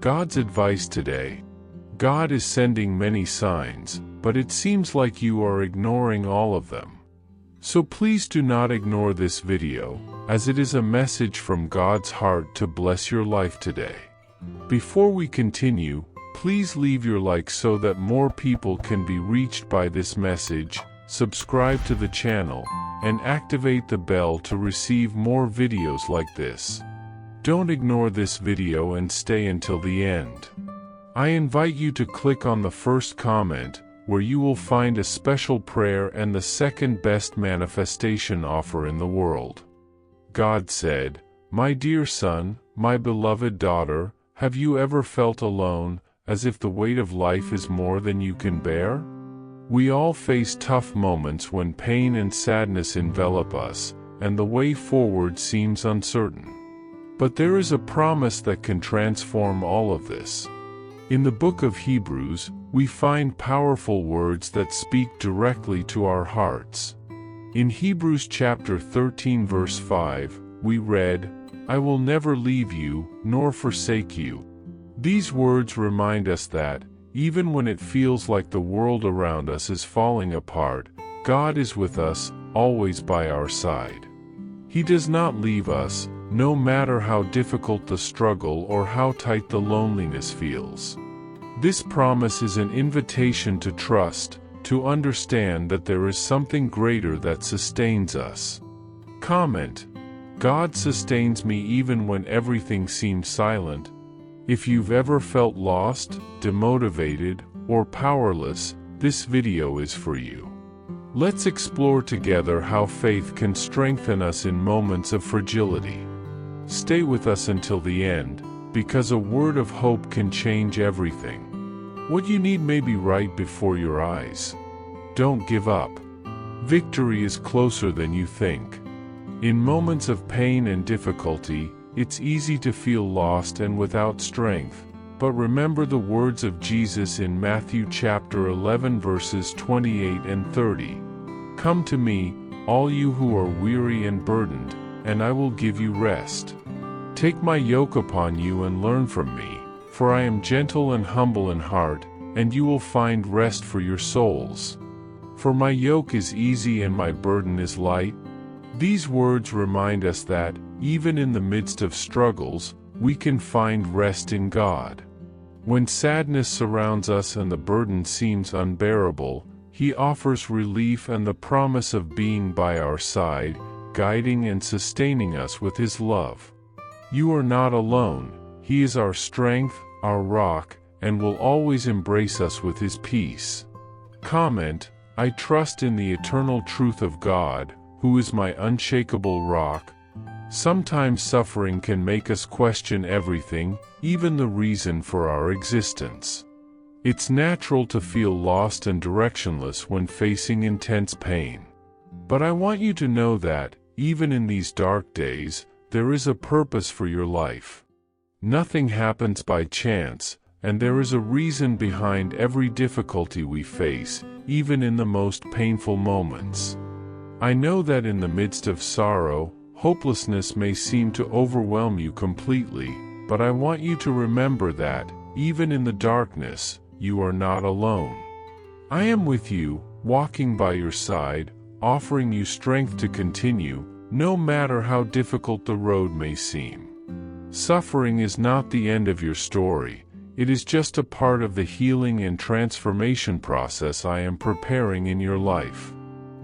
God's advice today. God is sending many signs, but it seems like you are ignoring all of them. So please do not ignore this video, as it is a message from God's heart to bless your life today. Before we continue, please leave your like so that more people can be reached by this message, subscribe to the channel, and activate the bell to receive more videos like this. Don't ignore this video and stay until the end. I invite you to click on the first comment, where you will find a special prayer and the second best manifestation offer in the world. God said, "My dear son, my beloved daughter, have you ever felt alone, as if the weight of life is more than you can bear?" We all face tough moments when pain and sadness envelop us, and the way forward seems uncertain. But there is a promise that can transform all of this. In the book of Hebrews, we find powerful words that speak directly to our hearts. In Hebrews chapter 13 verse 5, we read, "I will never leave you, nor forsake you." These words remind us that, even when it feels like the world around us is falling apart, God is with us, always by our side. He does not leave us, no matter how difficult the struggle or how tight the loneliness feels. This promise is an invitation to trust, to understand that there is something greater that sustains us. Comment: God sustains me even when everything seems silent. If you've ever felt lost, demotivated, or powerless, this video is for you. Let's explore together how faith can strengthen us in moments of fragility. Stay with us until the end, because a word of hope can change everything. What you need may be right before your eyes. Don't give up. Victory is closer than you think. In moments of pain and difficulty, it's easy to feel lost and without strength, but remember the words of Jesus in Matthew chapter 11 verses 28 and 30. "Come to me, all you who are weary and burdened, and I will give you rest. Take my yoke upon you and learn from me, for I am gentle and humble in heart, and you will find rest for your souls. For my yoke is easy and my burden is light." These words remind us that, even in the midst of struggles, we can find rest in God. When sadness surrounds us and the burden seems unbearable, He offers relief and the promise of being by our side, guiding and sustaining us with His love. You are not alone. He is our strength, our rock, and will always embrace us with His peace. Comment: I trust in the eternal truth of God, who is my unshakable rock. Sometimes suffering can make us question everything, even the reason for our existence. It's natural to feel lost and directionless when facing intense pain. But I want you to know that, even in these dark days, there is a purpose for your life. Nothing happens by chance, and there is a reason behind every difficulty we face, even in the most painful moments. I know that in the midst of sorrow, hopelessness may seem to overwhelm you completely, but I want you to remember that, even in the darkness, you are not alone. I am with you, walking by your side, offering you strength to continue, no matter how difficult the road may seem. Suffering is not the end of your story, it is just a part of the healing and transformation process I am preparing in your life.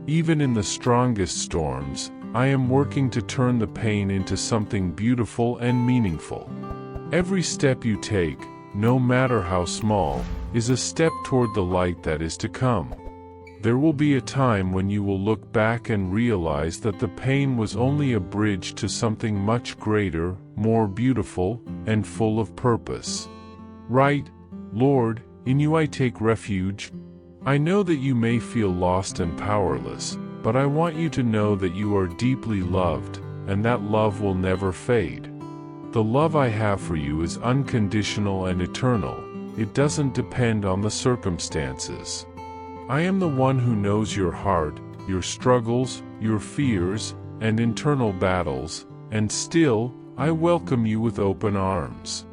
Even in the strongest storms, I am working to turn the pain into something beautiful and meaningful. Every step you take, no matter how small, is a step toward the light that is to come. There will be a time when you will look back and realize that the pain was only a bridge to something much greater, more beautiful, and full of purpose. Right, Lord, in you I take refuge. I know that you may feel lost and powerless, but I want you to know that you are deeply loved, and that love will never fade. The love I have for you is unconditional and eternal. It doesn't depend on the circumstances. I am the one who knows your heart, your struggles, your fears, and internal battles, and still, I welcome you with open arms.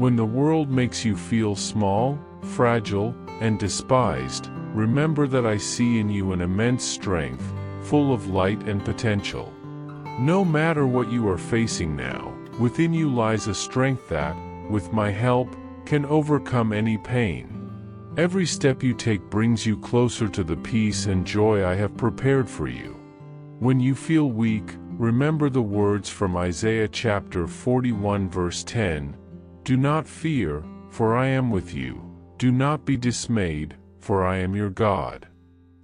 When the world makes you feel small, fragile, and despised, remember that I see in you an immense strength, full of light and potential. No matter what you are facing now, within you lies a strength that, with my help, can overcome any pain. Every step you take brings you closer to the peace and joy I have prepared for you. When you feel weak, remember the words from Isaiah chapter 41 verse 10, "Do not fear, for I am with you. Do not be dismayed, for I am your God.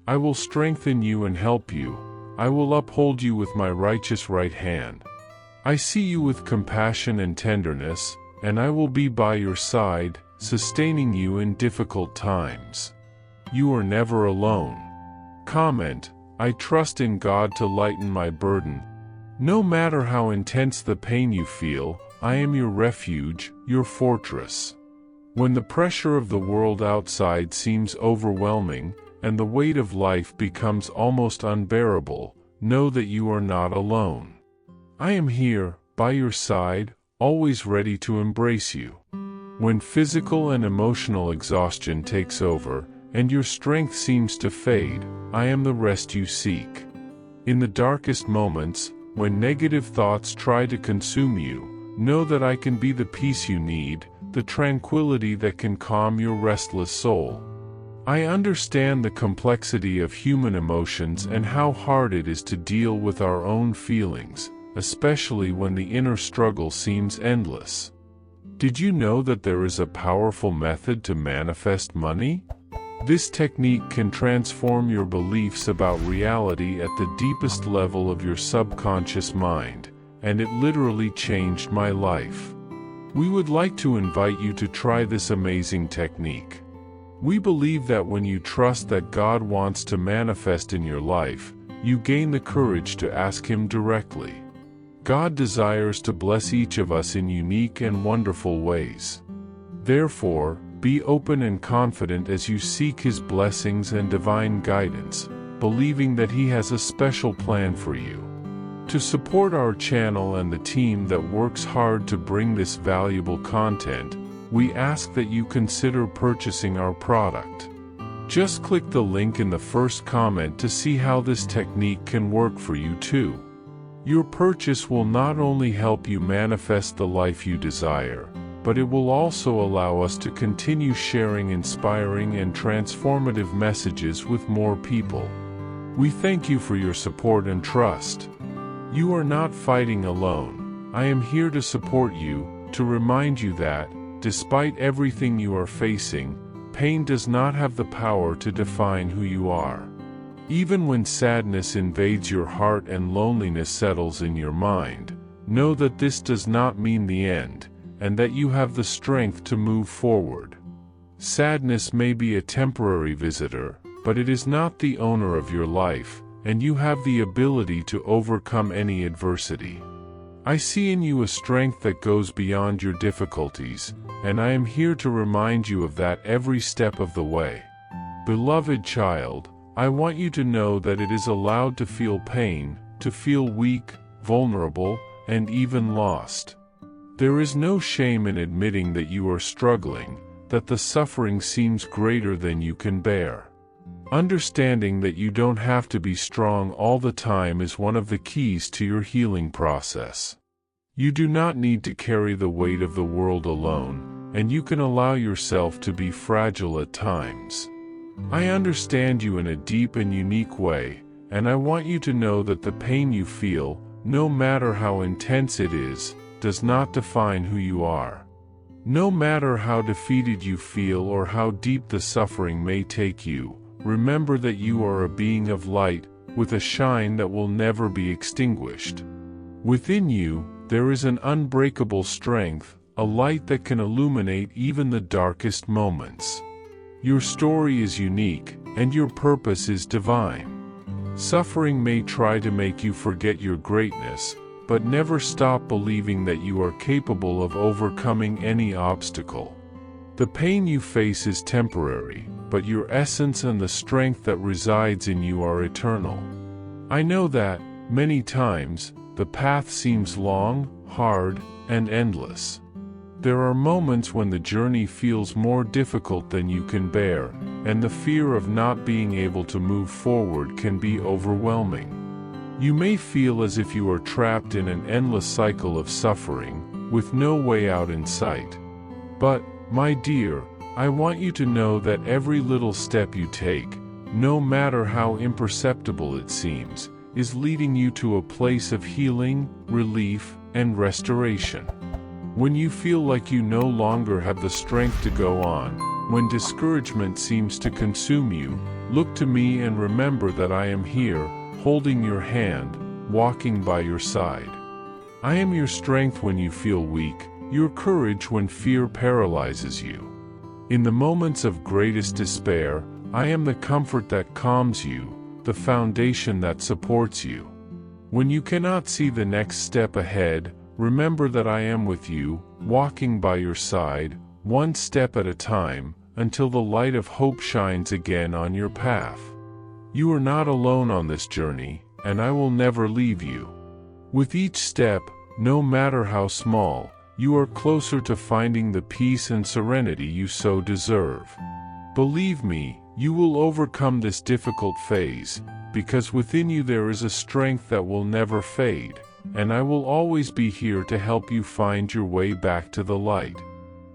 I will strengthen you and help you. I will uphold you with my righteous right hand. I see you with compassion and tenderness, and I will be by your side, sustaining you in difficult times. You are never alone." Comment, "I trust in God to lighten my burden. No matter how intense the pain you feel, I am your refuge, your fortress." When the pressure of the world outside seems overwhelming, and the weight of life becomes almost unbearable, know that you are not alone. I am here, by your side, always ready to embrace you. When physical and emotional exhaustion takes over, and your strength seems to fade, I am the rest you seek. In the darkest moments, when negative thoughts try to consume you, know that I can be the peace you need, the tranquility that can calm your restless soul. I understand the complexity of human emotions and how hard it is to deal with our own feelings, especially when the inner struggle seems endless. Did you know that there is a powerful method to manifest money? This technique can transform your beliefs about reality at the deepest level of your subconscious mind, and it literally changed my life. We would like to invite you to try this amazing technique. We believe that when you trust that God wants to manifest in your life, you gain the courage to ask Him directly. God desires to bless each of us in unique and wonderful ways. Therefore, be open and confident as you seek His blessings and divine guidance, believing that He has a special plan for you. To support our channel and the team that works hard to bring this valuable content, we ask that you consider purchasing our product. Just click the link in the first comment to see how this technique can work for you too. Your purchase will not only help you manifest the life you desire, but it will also allow us to continue sharing inspiring and transformative messages with more people. We thank you for your support and trust. You are not fighting alone. I am here to support you, to remind you that, despite everything you are facing, pain does not have the power to define who you are. Even when sadness invades your heart and loneliness settles in your mind, know that this does not mean the end, and that you have the strength to move forward. Sadness may be a temporary visitor, but it is not the owner of your life, and you have the ability to overcome any adversity. I see in you a strength that goes beyond your difficulties, and I am here to remind you of that every step of the way. Beloved child, I want you to know that it is allowed to feel pain, to feel weak, vulnerable, and even lost. There is no shame in admitting that you are struggling, that the suffering seems greater than you can bear. Understanding that you don't have to be strong all the time is one of the keys to your healing process. You do not need to carry the weight of the world alone, and you can allow yourself to be fragile at times. I understand you in a deep and unique way, and I want you to know that the pain you feel, no matter how intense it is, does not define who you are. No matter how defeated you feel or how deep the suffering may take you, remember that you are a being of light, with a shine that will never be extinguished. Within you, there is an unbreakable strength, a light that can illuminate even the darkest moments. Your story is unique, and your purpose is divine. Suffering may try to make you forget your greatness, but never stop believing that you are capable of overcoming any obstacle. The pain you face is temporary, but your essence and the strength that resides in you are eternal. I know that, many times, the path seems long, hard, and endless. There are moments when the journey feels more difficult than you can bear, and the fear of not being able to move forward can be overwhelming. You may feel as if you are trapped in an endless cycle of suffering, with no way out in sight. But, my dear, I want you to know that every little step you take, no matter how imperceptible it seems, is leading you to a place of healing, relief, and restoration. When you feel like you no longer have the strength to go on, when discouragement seems to consume you, look to me and remember that I am here, holding your hand, walking by your side. I am your strength when you feel weak, your courage when fear paralyzes you. In the moments of greatest despair, I am the comfort that calms you, the foundation that supports you. When you cannot see the next step ahead, remember that I am with you, walking by your side, one step at a time, until the light of hope shines again on your path. You are not alone on this journey, and I will never leave you. With each step, no matter how small, you are closer to finding the peace and serenity you so deserve. Believe me, you will overcome this difficult phase, because within you there is a strength that will never fade, and I will always be here to help you find your way back to the light.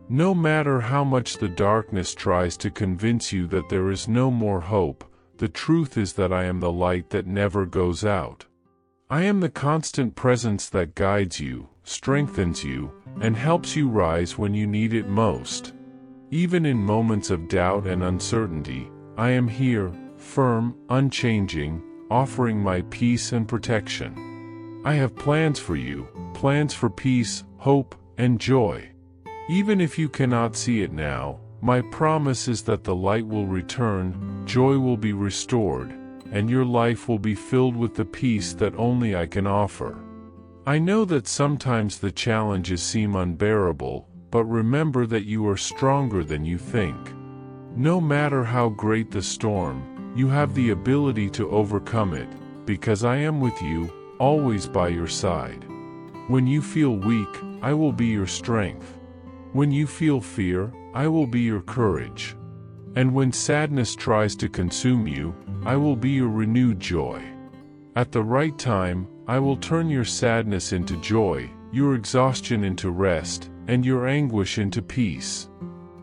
No matter how much the darkness tries to convince you that there is no more hope, the truth is that I am the light that never goes out. I am the constant presence that guides you, strengthens you, and helps you rise when you need it most. Even in moments of doubt and uncertainty, I am here, firm, unchanging, offering my peace and protection. I have plans for you, plans for peace, hope, and joy. Even if you cannot see it now, my promise is that the light will return, joy will be restored, and your life will be filled with the peace that only I can offer. I know that sometimes the challenges seem unbearable, but remember that you are stronger than you think. No matter how great the storm, you have the ability to overcome it, because I am with you, always by your side. When you feel weak, I will be your strength. When you feel fear, I will be your courage. And when sadness tries to consume you, I will be your renewed joy. At the right time, I will turn your sadness into joy, your exhaustion into rest, and your anguish into peace.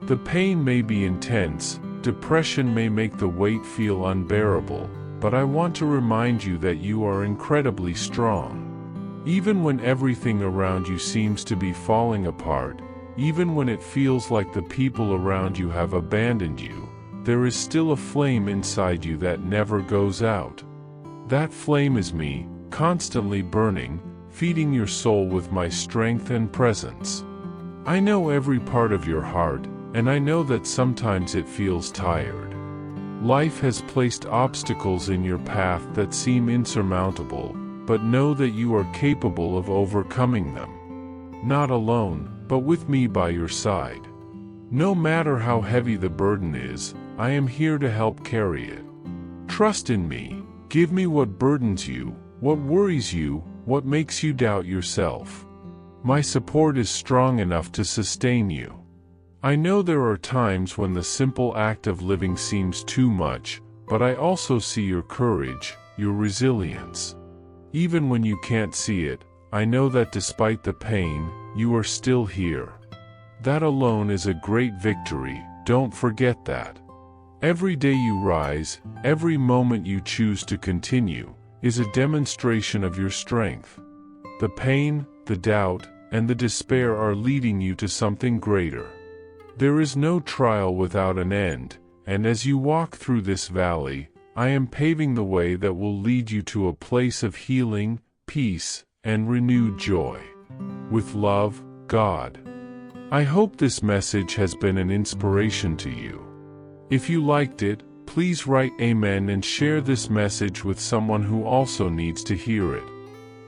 The pain may be intense, depression may make the weight feel unbearable, but I want to remind you that you are incredibly strong. Even when everything around you seems to be falling apart, even when it feels like the people around you have abandoned you, there is still a flame inside you that never goes out. That flame is me, constantly burning, feeding your soul with my strength and presence. I know every part of your heart, and I know that sometimes it feels tired. Life has placed obstacles in your path that seem insurmountable, but know that you are capable of overcoming them. Not alone, but with me by your side. No matter how heavy the burden is, I am here to help carry it. Trust in me. Give me what burdens you, what worries you, what makes you doubt yourself. My support is strong enough to sustain you. I know there are times when the simple act of living seems too much, but I also see your courage, your resilience. Even when you can't see it, I know that despite the pain, you are still here. That alone is a great victory, don't forget that. Every day you rise, every moment you choose to continue, is a demonstration of your strength. The pain, the doubt, and the despair are leading you to something greater. There is no trial without an end, and as you walk through this valley, I am paving the way that will lead you to a place of healing, peace, and renewed joy. With love, God. I hope this message has been an inspiration to you. If you liked it, please write Amen and share this message with someone who also needs to hear it.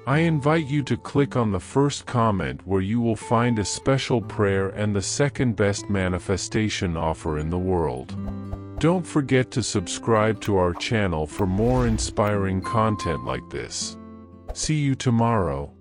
I invite you to click on the first comment where you will find a special prayer and the second best manifestation offer in the world. Don't forget to subscribe to our channel for more inspiring content like this. See you tomorrow.